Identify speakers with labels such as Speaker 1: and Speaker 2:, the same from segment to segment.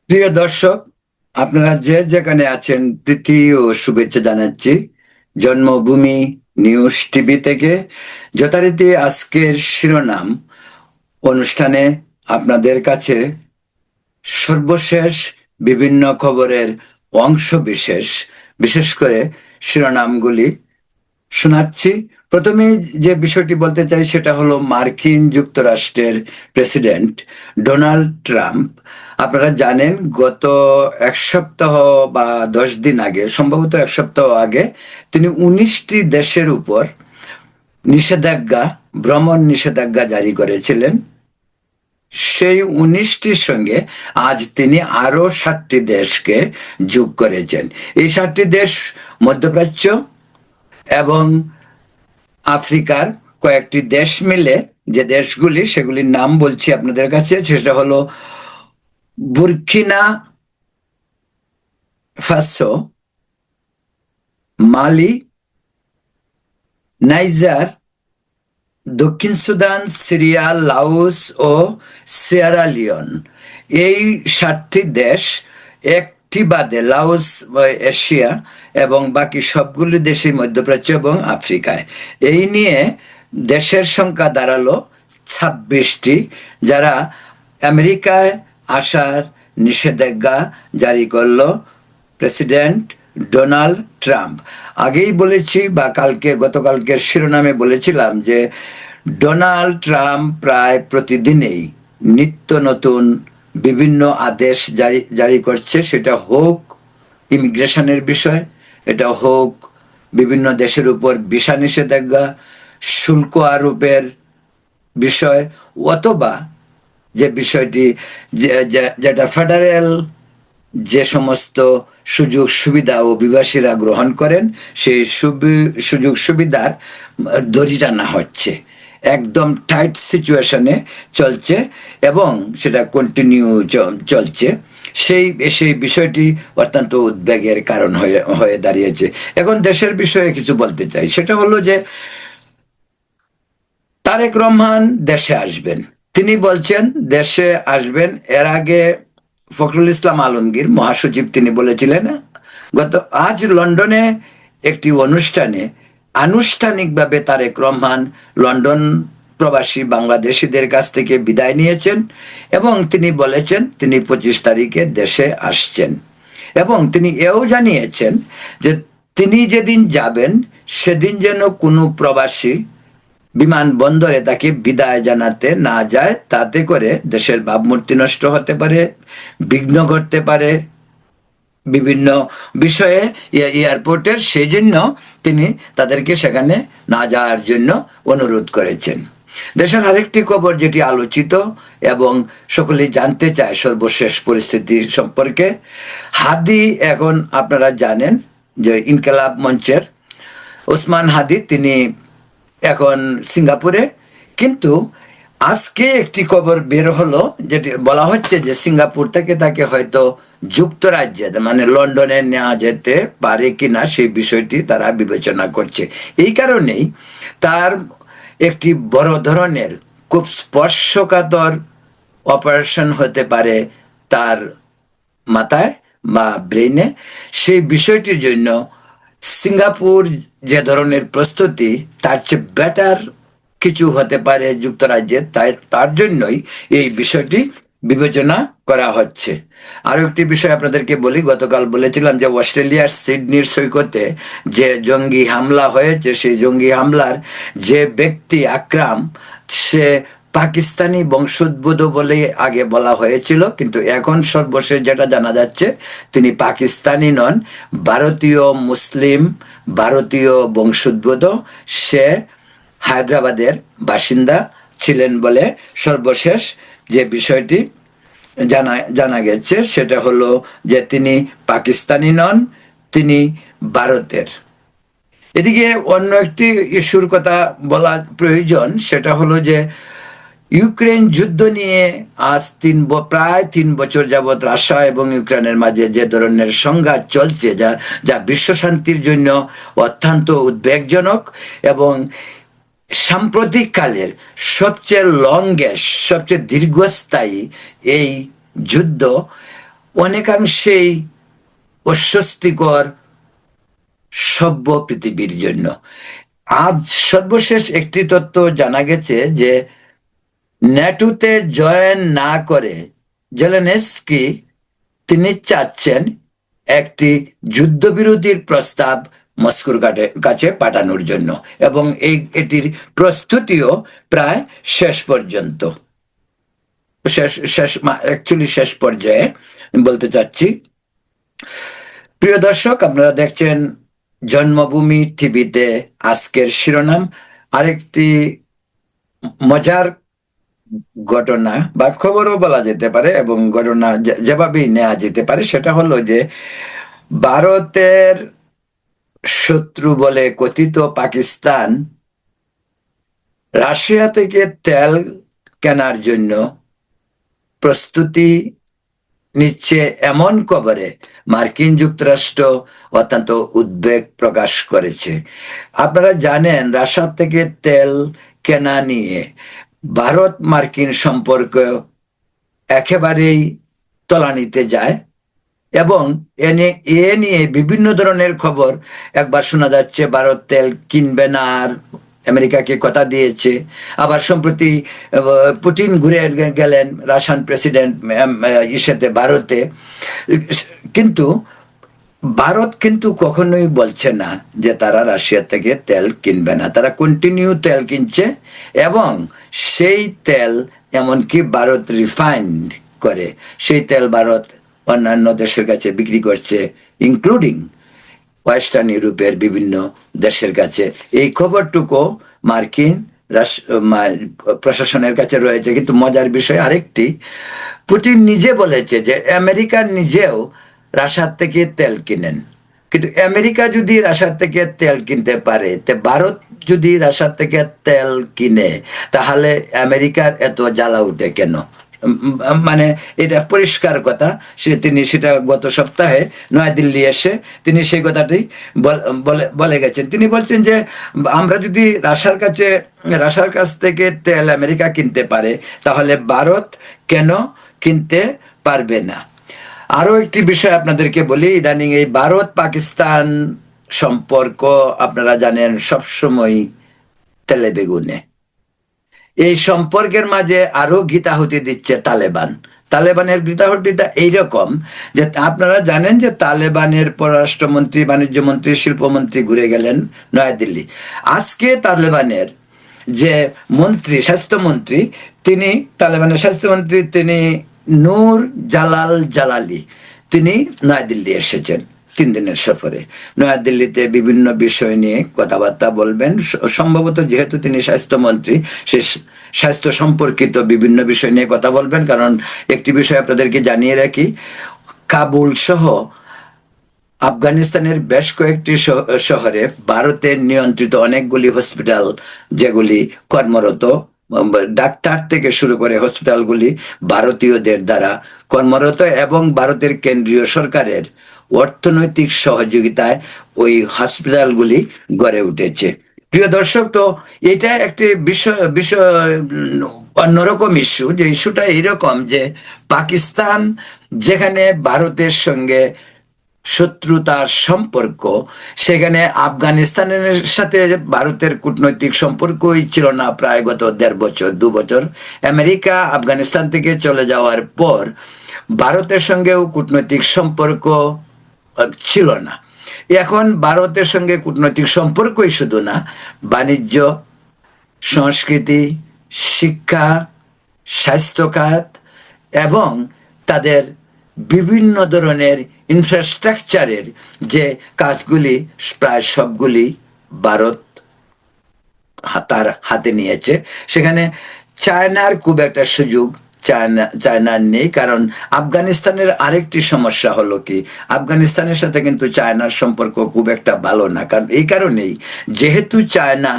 Speaker 1: প্রিয় দর্শক, আপনারা যে যেখানে আছেন প্রীতি ও শুভেচ্ছা জানাচ্ছি জন্মভূমি নিউজ টিভি থেকে। যথারীতি আজকের শিরোনাম অনুষ্ঠানে আপনাদের কাছে সর্বশেষ বিভিন্ন খবরের অংশ বিশেষ, বিশেষ করে শিরোনামগুলি শোনাচ্ছি। প্রথমে যে বিষয়টি বলতে চাই সেটা হলো মার্কিন যুক্তরাষ্ট্রের প্রেসিডেন্ট ডোনাল্ড ট্রাম্প। আপনারা জানেন গত এক সপ্তাহ বা 10 দিন আগে, সম্ভবত এক সপ্তাহ আগে, তিনি 19টি দেশের উপর নিষেধাজ্ঞা, ভ্রমণ নিষেধাজ্ঞা জারি করেছিলেন। সেই 19টির সঙ্গে আজ তিনি আরো 7টি দেশকে যোগ করেছেন। এই 7টি দেশ মধ্যপ্রাচ্য এবং আফ্রিকার কয়েকটি দেশ মিলে যে দেশগুলি, সেগুলির নাম বলছি আপনাদের কাছে। সেটা হলো বুরকিনা ফাসো, মালি, নাইজার, দক্ষিণ সুদান, সিরিয়া, লাওস ও সিয়েরা লিওন। এই 7টি দেশ, একটি বাদে লাওস এশিয়া এবং বাকি সবগুলি দেশই মধ্যপ্রাচ্য এবং আফ্রিকায়। এই নিয়ে দেশের সংখ্যা দাঁড়ালো 26টি, যারা আমেরিকায় আসার নিষেধাজ্ঞা জারি করলো প্রেসিডেন্ট ডোনাল্ড ট্রাম্প। আগেই বলেছি, বা গতকালকের শিরোনামে বলেছিলাম যে ডোনাল্ড ট্রাম্প প্রায় প্রতিদিনেই নিত্য নতুন বিভিন্ন আদেশ জারি জারি করছে। সেটা হোক ইমিগ্রেশনের বিষয়, এটা হোক বিভিন্ন দেশের উপর ভিসা নিষেধাজ্ঞা, শুল্ক আরোপের বিষয়, অথবা যে বিষয়টি যেটা ফেডারেল যে সমস্ত সুযোগ সুবিধা অভিবাসীরা গ্রহণ করেন, সেই সুযোগ সুবিধার দড়ি টানা হচ্ছে। একদম টাইট সিচুয়েশনে চলছে এবং সেটা কন্টিনিউ চলছে। সেই সেই বিষয়টি অত্যন্ত উদ্বেগের কারণ হয়ে হয়ে দাঁড়িয়েছে। এখন দেশের বিষয়ে কিছু বলতে চাই, সেটা হলো যে তারেক রহমান দেশে আসবেন। তিনি বলছেন দেশে আসবেন। এর আগে ফখরুল ইসলাম আলমগীর মহাসচিব, তিনি বলেছিলেন আজ লন্ডনে একটি অনুষ্ঠানে আনুষ্ঠানিকভাবে তারেক রহমান লন্ডন প্রবাসী বাংলাদেশিদের কাছ থেকে বিদায় নিয়েছেন এবং তিনি বলেছেন তিনি 25 তারিখে দেশে আসছেন। এবং তিনি এও জানিয়েছেন যে তিনি যেদিন যাবেন সেদিন যেন কোনো প্রবাসী বিমানবন্দরে তাকে বিদায় জানাতে না যায়, তাতে করে দেশের ভাবমূর্তি নষ্ট হতে পারে, বিঘ্ন ঘটতে পারে বিভিন্ন বিষয়ে এয়ারপোর্টের। সেই জন্য তিনি তাদেরকে সেখানে না যাওয়ার জন্য অনুরোধ করেছেন। দেশের আরেকটি খবর যেটি আলোচিত এবং সকলেই জানতে চায় সর্বশেষ পরিস্থিতি সম্পর্কে, হাদি, এখন আপনারা জানেন যে ইনকালাব মঞ্চের ওসমান হাদি, তিনি এখন সিঙ্গাপুরে। কিন্তু আজকে একটি খবর বের হলো, যেটি বলা হচ্ছে যে সিঙ্গাপুর থেকে তাকে হয়তো যুক্তরাজ্যে, মানে লন্ডনে নেওয়া যেতে পারে কিনা সেই বিষয়টি তারা বিবেচনা করছে। এই কারণেই তার একটি বড় ধরনের খুব স্পর্শকাতর অপারেশন হতে পারে তার মাথায় বা ব্রেইনে। সেই বিষয়টির জন্য সিঙ্গাপুর যে ধরনের প্রস্তুতি, তার চেয়ে বেটার কিছু হতে পারে যুক্তরাজ্যে, তাই তার জন্যই এই বিষয়টি বিবেচনা করা হচ্ছে। আরো একটি বিষয় আপনাদেরকে বলি, গতকাল বলেছিলাম যে অস্ট্রেলিয়ার সিডনির সৈকতে যে জঙ্গি হামলা হয়েছে, সেই জঙ্গি হামলার যে ব্যক্তি আকরাম, সে পাকিস্তানি বংশোদ্ভূত বলে আগে বলা হয়েছিল, কিন্তু এখন সর্বশেষ যেটা জানা যাচ্ছে তিনি পাকিস্তানি নন, ভারতীয় মুসলিম, ভারতীয় বংশোদ্ভূত। সে হায়দ্রাবাদের বাসিন্দা ছিলেন বলে সর্বশেষ যে বিষয়টি জানা জানা গেছে, সেটা হলো যে তিনি পাকিস্তানি নন, তিনি ভারতের। এদিকে অন্য একটি ইস্যুর কথা বলা প্রয়োজন, সেটা হলো যে ইউক্রেন যুদ্ধ নিয়ে আজ প্রায় 3 বছর যাবৎ রাশিয়া এবং ইউক্রেনের মাঝে যে ধরনের সংঘাত চলছে, যা যা বিশ্ব শান্তির জন্য অত্যন্ত উদ্বেগজনক এবং সাম্প্রতিক কালের সবচেয়ে লংগেস্ট, সবচেয়ে দীর্ঘস্থায়ী এই যুদ্ধ অনেকাংশেই অস্বস্তিকর সভ্য পৃথিবীর জন্য। আজ সর্বশেষ একটি তথ্য জানা গেছে যে ন্যাটোতে জয়েন না করে জেলেনস্কি তিনি চাচ্ছেন একটি যুদ্ধবিরতির প্রস্তাব মস্কোর কাছে পাঠানোর জন্য, এবং এটির প্রস্তুতিও প্রায় শেষ পর্যন্ত, শেষ পর্যায়ে বলতে চাচ্ছি। প্রিয় দর্শক, আপনারা দেখছেন জন্মভূমি টিভিতে আজকের শিরোনাম। আরেকটি মজার ঘটনা বা খবরও বলা যেতে পারে, এবং ঘটনা যেভাবেই নেওয়া যেতে পারে, সেটা হলো যে ভারতের শত্রু বলে কথিত পাকিস্তান রাশিয়া থেকে তেল কেনার জন্য প্রস্তুতি নিচ্ছে, এমন খবরে মার্কিন যুক্তরাষ্ট্র অত্যন্ত উদ্বেগ প্রকাশ করেছে। আপনারা জানেন, রাশিয়া থেকে তেল কেনা নিয়ে ভারত মার্কিন সম্পর্ক একেবারেই তলানিতে যায়, এবং এ নিয়ে বিভিন্ন ধরনের খবর। একবার শোনা যাচ্ছে ভারত তেল কিনবে না, আর আমেরিকাকে কথা দিয়েছে। আবার সম্প্রতি পুতিন ঘুরে গেলেন, রাশিয়ান প্রেসিডেন্ট ইসেতে ভারতে। কিন্তু ভারত কিন্তু কখনোই বলছে না যে তারা রাশিয়া থেকে তেল কিনবে না। তারা কন্টিনিউ তেল কিনছে, এবং সেই তেল এমনকি ভারত রিফাইন্ড করে সেই তেল ভারত অন্যান্য দেশের কাছে বিক্রি করছে, ইনক্লুডিং ওয়েস্টার্ন ইউরোপের বিভিন্ন দেশের কাছে। এই খবরটুকু মার্কিন প্রশাসনের কাছে রয়েছে। কিন্তু মজার বিষয় আরেকটি, পুতিন নিজে বলেছে যে আমেরিকা নিজেও রাশিয়ার থেকে তেল কিনেন। কিন্তু আমেরিকা যদি রাশিয়ার থেকে তেল কিনতে পারে, তে ভারত যদি রাশিয়ার থেকে তেল কিনে, তাহলে আমেরিকার এত জ্বালা উঠে কেন? মানে এটা পরিষ্কার কথা। তিনি সেটা গত সপ্তাহে নয়াদিল্লি এসে তিনি সেই কথাটি বলে গেছেন। তিনি বলছেন যে আমরা যদি রাশিয়ার কাছ থেকে তেল আমেরিকা কিনতে পারে, তাহলে ভারত কেন কিনতে পারবে না? আরো একটি বিষয় আপনাদেরকে বলি, ইদানিং এই ভারত পাকিস্তান সম্পর্ক আপনারা জানেন সবসময় তেলে বেগুনে। এই সম্পর্কের মাঝে আরো গীতাহুতি দিচ্ছে তালেবানের গীতাহুতিটা এইরকম যে আপনারা জানেন যে তালেবানের পররাষ্ট্রমন্ত্রী, বাণিজ্য মন্ত্রী, শিল্পমন্ত্রী ঘুরে গেলেন নয়াদিল্লি। আজকে তালেবানের যে মন্ত্রী, স্বাস্থ্যমন্ত্রী, তালেবানের স্বাস্থ্যমন্ত্রী তিনি নূর জালাল জালালি, তিনি নয়াদিল্লি এসেছেন 3 দিনের সফরে। নয়াদিল্লিতে বিভিন্ন বিষয় নিয়ে কথাবার্তা বলবেন। সম্ভবত যেহেতু তিনি স্বাস্থ্যমন্ত্রী, সে স্বাস্থ্য সম্পর্কিত বিভিন্ন বিষয় নিয়ে কথা বলবেন। কারণ একটি বিষয় আপনাদেরকে জানিয়ে রাখি, কাবুল সহ আফগানিস্তানের বেশ কয়েকটি শহরে ভারতের নিয়ন্ত্রিত অনেকগুলি হসপিটাল, যেগুলি কর্মরত, ডাক্তার থেকে শুরু করে হসপিটালগুলি ভারতীয়দের দ্বারা কর্মরত, এবং ভারতের কেন্দ্রীয় সরকারের অর্থনৈতিক সহযোগিতায় ওই হসপিটালগুলি গড়ে উঠেছে। প্রিয় দর্শক, তো এটা একটি বিষয় অন্যরকম ইস্যু। যে ইস্যুটা এইরকম যে পাকিস্তান যেখানে ভারতের সঙ্গে শত্রুতার সম্পর্ক, সেখানে আফগানিস্তানের সাথে ভারতের কূটনৈতিক সম্পর্কই ছিল না প্রায় গত 1.5 বছর 2 বছর। আমেরিকা আফগানিস্তান থেকে চলে যাওয়ার পর ভারতের সঙ্গেও কূটনৈতিক সম্পর্ক ছিল না। এখন ভারতের সঙ্গে কূটনৈতিক সম্পর্কই শুধু না, বাণিজ্য, সংস্কৃতি, শিক্ষা, স্বাস্থ্য খাত এবং তাদের বিভিন্ন ধরনের ইনফ্রাস্ট্রাকচারের যে কাজগুলি, প্রায় সবগুলি ভারত তার হাতে নিয়েছে। সেখানে চায়নার খুব একটা সুযোগ চায়নার নেই। কারণ আফগানিস্তানের আরেকটি সমস্যা হলো কি, আফগানিস্তানের সাথে কিন্তু চায়নার সম্পর্ক খুব একটা ভালো না। কারণ এই কারণেই, যেহেতু চায়না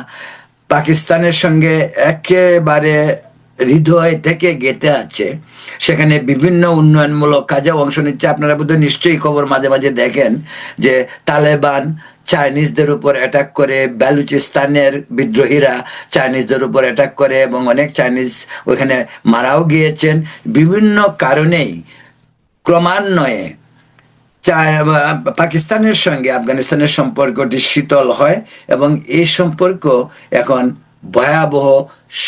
Speaker 1: পাকিস্তানের সঙ্গে একেবারে হৃদয় থেকে গেঁথে আছে, সেখানে বিভিন্ন উন্নয়নমূলক কাজে অংশ নিচ্ছে। আপনারা বোধহয় নিশ্চয়ই খবর মাঝে মাঝে দেখেন যে তালেবান চাইনিজদের উপর অ্যাটাক করে, বেলুচিস্তানের বিদ্রোহীরা চাইনিজদের উপর অ্যাটাক করে, এবং অনেক চাইনিজ ওইখানে মারাও গিয়েছেন। বিভিন্ন কারণেই ক্রমান্বয়ে পাকিস্তানের সঙ্গে আফগানিস্তানের সম্পর্কটি শীতল হয় এবং এই সম্পর্ক এখন ভয়াবহ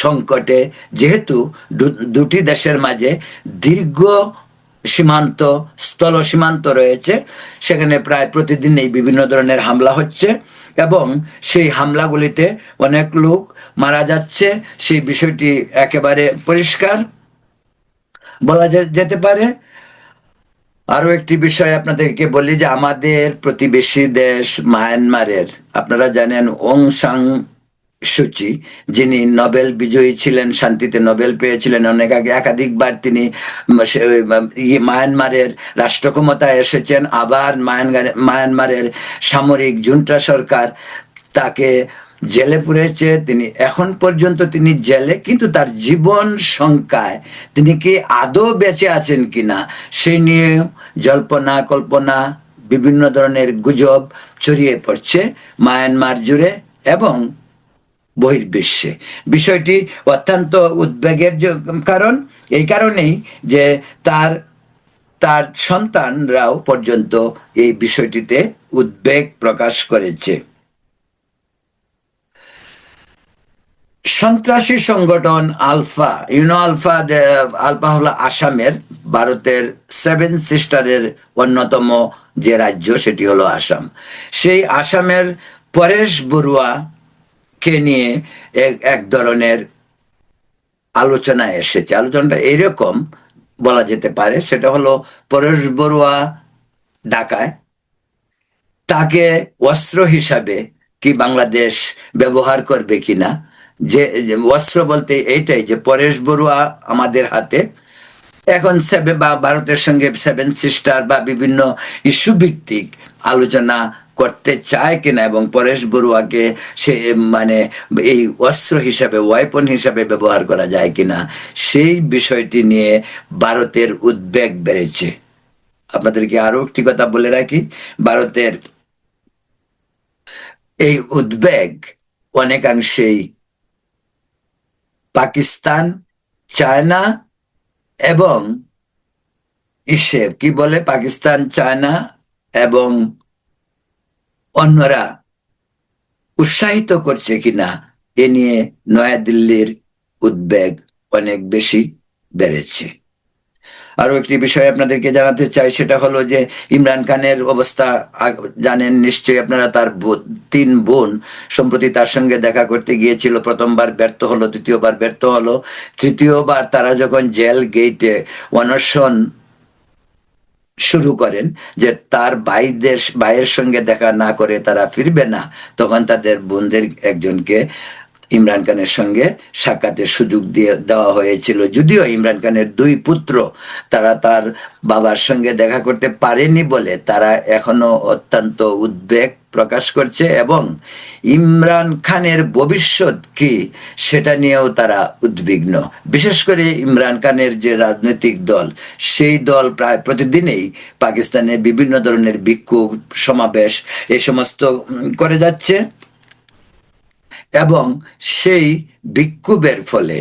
Speaker 1: সংকটে, যেহেতু দুটি দেশের মাঝে দীর্ঘ সীমান্ত, স্থল সীমান্ত রয়েছে, সেখানে প্রায় প্রতিদিনই বিভিন্ন ধরনের হামলা হচ্ছে এবং সেই হামলাগুলিতে অনেক লোক মারা যাচ্ছে। সেই বিষয়টি একেবারে পরিষ্কার বলা যেতে পারে। আরো একটি বিষয় আপনাদেরকে বলি যে আমাদের প্রতিবেশী দেশ মায়ানমারের, আপনারা জানেন অং সান সুচি, যিনি নোবেল বিজয়ী ছিলেন, শান্তিতে নোবেল পেয়েছিলেন অনেক আগে, একাধিকবার তিনি মায়ানমারের রাষ্ট্র ক্ষমতায় এসেছেন। আবার মায়ানমারের সামরিক জুন্টা সরকার তাকে জেলে পুরেছে। তিনি এখন পর্যন্ত তিনি জেলে, কিন্তু তার জীবন সংখ্যায় তিনি কি আদৌ বেঁচে আছেন কিনা সেই নিয়ে জল্পনা কল্পনা, বিভিন্ন ধরনের গুজব ছড়িয়ে পড়ছে মায়ানমার জুড়ে এবং বহির্বিশ্বে। বিষয়টি অত্যন্ত উদ্বেগের কারণ এই কারণেই যে তার সন্তানরাও পর্যন্ত এই বিষয়টিতে উদ্বেগ প্রকাশ করেছে। সন্ত্রাসী সংগঠন আলফা, আলফা হলো আসামের, ভারতের 7 সিস্টারের অন্যতম যে রাজ্য সেটি হলো আসাম। সেই আসামের পরেশ বড়ুয়া কে নিয়ে এক ধরনের আলোচনা এসেছে। আলোচনাটা এরকম বলা যেতে পারে, সেটা হলো পরেশ বড়ুয়া ঢাকায়, তাকে অস্ত্র হিসাবে কি বাংলাদেশ ব্যবহার করবে কিনা। যে অস্ত্র বলতে এইটাই যে পরেশ বড়ুয়া আমাদের হাতে এখন ভারতের সঙ্গে 7 সিস্টার বা বিভিন্ন ইস্যু ভিত্তিক আলোচনা করতে চায় কিনা এবং পরেশ বড়ুয়াকে সে মানে এই অস্ত্র হিসাবে, ওয়েপন হিসাবে ব্যবহার করা যায় কিনা, সেই বিষয়টি নিয়ে ভারতের উদ্বেগ বেড়েছে। আপনাদেরকে আরো একটি কথা বলে রাখি, ভারতের এই উদ্বেগ অনেকাংশেই পাকিস্তান, চায়না এবং কি বলে পাকিস্তান, চায়না এবং অন্যরা উৎসাহিত করছে কিনা এ নিয়ে নয়াদিল্লির উদ্বেগ অনেক বেশি বেড়েছে। আরো একটি বিষয় আপনাদেরকে জানাতে চাই, সেটা হলো যে ইমরান খানের অবস্থা জানেন নিশ্চয়ই আপনারা। তার 3 বোন সম্প্রতি তার সঙ্গে দেখা করতে গিয়েছিল, প্রথমবার ব্যর্থ হলো, দ্বিতীয়বার ব্যর্থ হলো, তৃতীয়বার তারা যখন জেল গেটে অনশন শুরু করেন যে তার ভাইয়ের সঙ্গে দেখা না করে তারা ফিরবে না, তখন তাদের বোনদের একজনকে ইমরান খানের সঙ্গে সাক্ষাতের সুযোগ দেওয়া হয়েছিল। যদিও ইমরান খানের 2 পুত্র তারা তার বাবার সঙ্গে দেখা করতে পারেনি বলে তারা এখনো অত্যন্ত উদ্বেগ প্রকাশ করছে এবং ইমরান খানের ভবিষ্যৎ কি সেটা নিয়েও তারা উদ্বিগ্ন। বিশেষ করে ইমরান খানের যে রাজনৈতিক দল, সেই দল প্রায় প্রতিদিনেই পাকিস্তানে বিভিন্ন ধরনের বিক্ষোভ, সমাবেশ এই সমস্ত করে যাচ্ছে এবং সেই বিক্ষোভের ফলে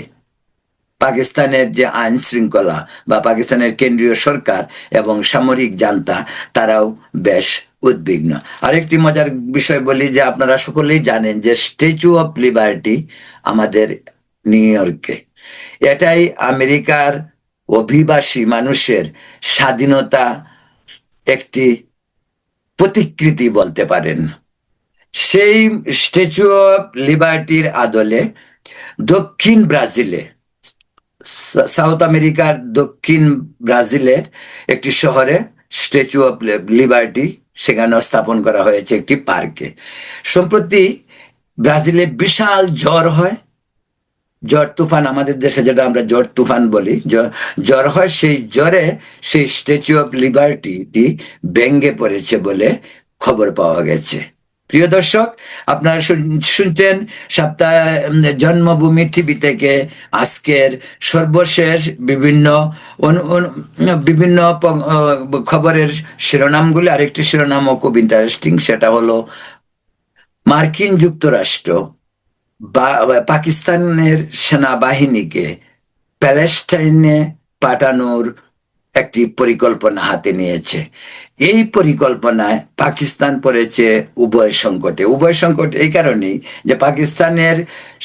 Speaker 1: পাকিস্তানের যে আইন শৃঙ্খলা বা পাকিস্তানের কেন্দ্রীয় সরকার এবং সামরিক জান্তা তারাও বেশ উদ্বিগ্ন। আরেকটি মজার বিষয় বলি যে আপনারা সকলেই জানেন যে স্ট্যাচু অফ লিবার্টি আমাদের নিউ ইয়র্কে, এটাই আমেরিকার অভিবাসী মানুষের স্বাধীনতা একটি প্রতিকৃতি বলতে পারেন। সেই স্ট্যাচু অফ লিবার্টির আদলে দক্ষিণ ব্রাজিলে, সাউথ আমেরিকার দক্ষিণ ব্রাজিলের একটি শহরে স্ট্যাচু অফ লিবার্টি সেখানে স্থাপন করা হয়েছে একটি পার্কে। সম্প্রতি ব্রাজিলে বিশাল ঝড় হয়, ঝড় তুফান, আমাদের দেশে যেটা আমরা ঝড় তুফান বলি, ঝড় হয়, সেই ঝড়ে সেই স্ট্যাচু অফ লিবার্টি ভেঙে পড়েছে বলে খবর পাওয়া গেছে। প্রিয় দর্শক, আপনারা শুনছেন সপ্তাহ জন্মভূমি টিভি থেকে আজকের সর্বশেষ বিভিন্ন খবরের শিরোনামগুলি। আরেকটি শিরোনামও খুব ইন্টারেস্টিং, সেটা হলো মার্কিন যুক্তরাষ্ট্র পাকিস্তানের সেনাবাহিনীকে প্যালেস্টাইনে পাঠানোর একটি পরিকল্পনা হাতে নিয়েছে। এই পরিকল্পনায় পাকিস্তান পড়েছে উভয় সংকটে। উভয় সংকট এই কারণেই যে পাকিস্তানের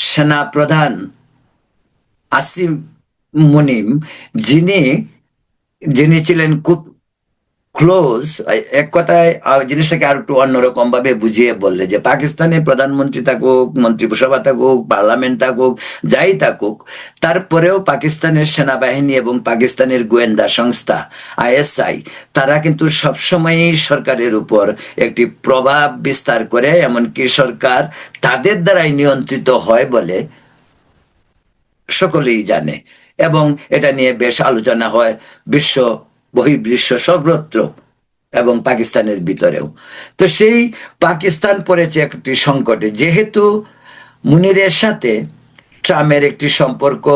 Speaker 1: সেনা প্রধান আসিম মুনিম, যিনি যিনি ছিলেন খুব ক্লোজ, এক কথায় জিনিসটাকে আর একটু অন্যরকম ভাবে বুঝিয়ে বললে যে পাকিস্তানে প্রধানমন্ত্রী থাকুক, মন্ত্রিসভা থাকুক, পার্লামেন্ট থাকুক, যাই থাকুক, তারপরেও পাকিস্তানের সেনাবাহিনী এবং পাকিস্তানের গোয়েন্দা সংস্থা আইএসআই তারা কিন্তু সবসময়ই সরকারের উপর একটি প্রভাব বিস্তার করে, এমনকি সরকার তাদের দ্বারাই নিয়ন্ত্রিত হয় বলে সকলেই জানে, এবং এটা নিয়ে বেশ আলোচনা হয় বিশ্ব বহির্বিশ্ব সর্বত্র এবং পাকিস্তানের ভিতরেও। তো সেই পাকিস্তান পড়েছে একটি সংকটে, যেহেতু মুনিরের সাথে ট্রাম্পের একটি সম্পর্ক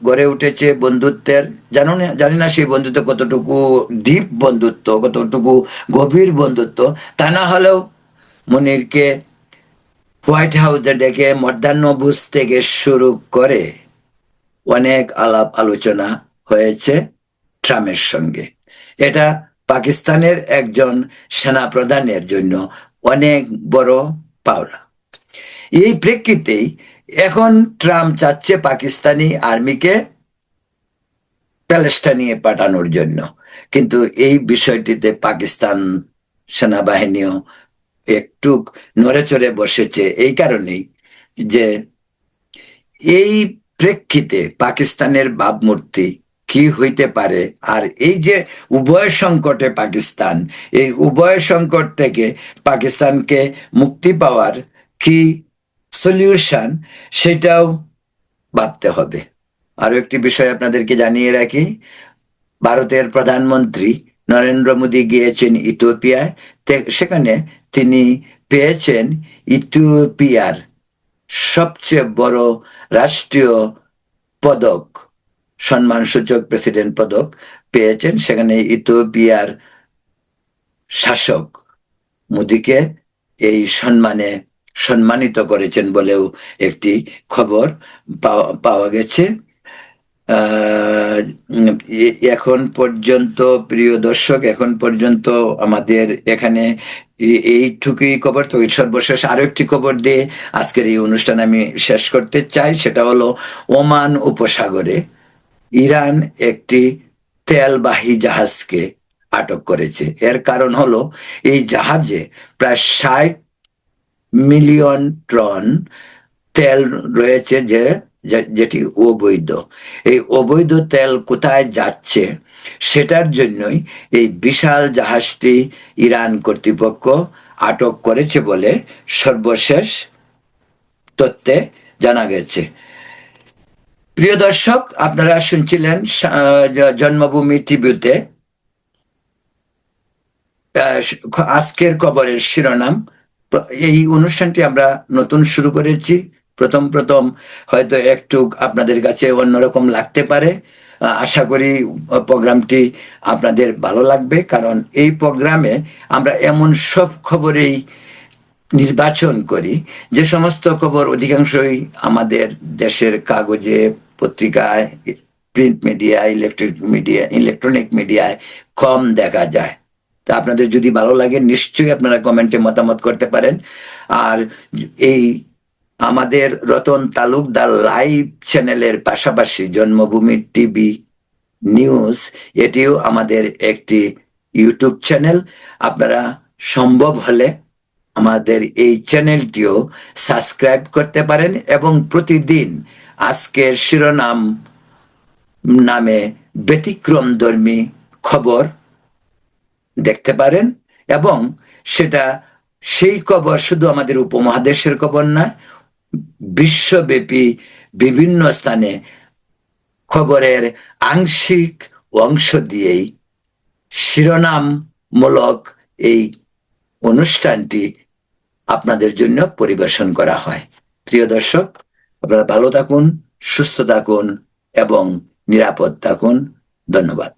Speaker 1: গড়ে উঠেছে বন্ধুত্বের। জানি না সেই বন্ধুত্ব কতটুকু ডিপ বন্ধুত্ব, কতটুকু গভীর বন্ধুত্ব, তা না হলেও মুনিরকে হোয়াইট হাউসে ডেকে মধ্যাহ্নভোজ থেকে শুরু করে অনেক আলাপ আলোচনা হয়েছে ট্রাম্পের সঙ্গে। এটা পাকিস্তানের একজন সেনা প্রধানের জন্য অনেক বড় পাওনা। এই প্রেক্ষিতেই এখন ট্রাম্প চাচ্ছে পাকিস্তানি আর্মিকে প্যালেস্টাইনে পাঠানোর জন্য, কিন্তু এই বিষয়টিতে পাকিস্তান সেনাবাহিনীও একটু নড়েচড়ে বসেছে, এই কারণেই যে এই প্রেক্ষিতে পাকিস্তানের ভাবমূর্তি কি হইতে পারে, আর এই যে উভয় সংকটে পাকিস্তান, এই উভয় সংকট থেকে পাকিস্তানকে মুক্তি পাওয়ার কি সলিউশন, সেটাও ভাবতে হবে। আরো একটি বিষয় আপনাদেরকে জানিয়ে রাখি, ভারতের প্রধানমন্ত্রী নরেন্দ্র মোদী গিয়েছেন ইথিওপিয়ায়। সেখানে তিনি পেয়েছেন ইথিওপিয়ার সবচেয়ে বড় রাষ্ট্রীয় পদক, সম্মানসূচক প্রেসিডেন্ট পদক পেয়েছেন। সেখানে ইথিওপিয়ার শাসক মোদীকে এই সম্মানে সম্মানিত করেছেন বলেও একটি খবর পাওয়া গেছে। এখন পর্যন্ত প্রিয় দর্শক, এখন পর্যন্ত আমাদের এখানে এইটুকুই খবর। তো সর্বশেষ আরো একটি খবর দিয়ে আজকের এই অনুষ্ঠান আমি শেষ করতে চাই, সেটা হলো ওমান উপসাগরে ইরান একটি তেলবাহী জাহাজকে আটক করেছে। এর কারণ হলো এই জাহাজে প্রায় 60 মিলিয়ন টন তেল রয়েছে, যেটি অবৈধ। এই অবৈধ তেল কোথায় যাচ্ছে সেটার জন্যই এই বিশাল জাহাজটি ইরান কর্তৃপক্ষ আটক করেছে বলে সর্বশেষ তথ্যে জানা গেছে। প্রিয় দর্শক, আপনারা শুনছিলেন জন্মভূমি টিভিতে আজকের খবরের শিরোনাম। এই অনুষ্ঠানটি আমরা নতুন শুরু করেছি। প্রথম প্রথম হয়তো একটু আপনাদের কাছে অন্যরকম লাগতে পারে। আশা করি প্রোগ্রামটি আপনাদের ভালো লাগবে, কারণ এই প্রোগ্রামে আমরা এমন সব খবরেই নির্বাচন করি যে সমস্ত খবর অধিকাংশই আমাদের দেশের কাগজে, পত্রিকায়, প্রিন্ট মিডিয়া, ইলেকট্রনিক মিডিয়ায় কম দেখা যায়। তা আপনাদের যদি ভালো লাগে নিশ্চয়ই আপনারা কমেন্টে মতামত করতে পারেন। আর এই আমাদের রতন তালুকদার লাইভ চ্যানেলের পাশাপাশি জন্মভূমি টিভি নিউজ, এটিও আমাদের একটি ইউটিউব চ্যানেল। আপনারা সম্ভব হলে আমাদের এই চ্যানেলটিও সাবস্ক্রাইব করতে পারেন এবং প্রতিদিন আজকের শিরোনাম নামে ব্যতিক্রমধর্মী খবর দেখতে পারেন। এবং সেটা সেই খবর শুধু আমাদের উপমহাদেশের খবর না, বিশ্বব্যাপী বিভিন্ন স্থানে খবরের আংশিক অংশ দিয়েই শিরোনামমূলক এই অনুষ্ঠানটি আপনাদের জন্য পরিবেশন করা হয়। প্রিয় দর্শক, আপনারা ভালো থাকুন, সুস্থ থাকুন এবং নিরাপদ থাকুন। ধন্যবাদ।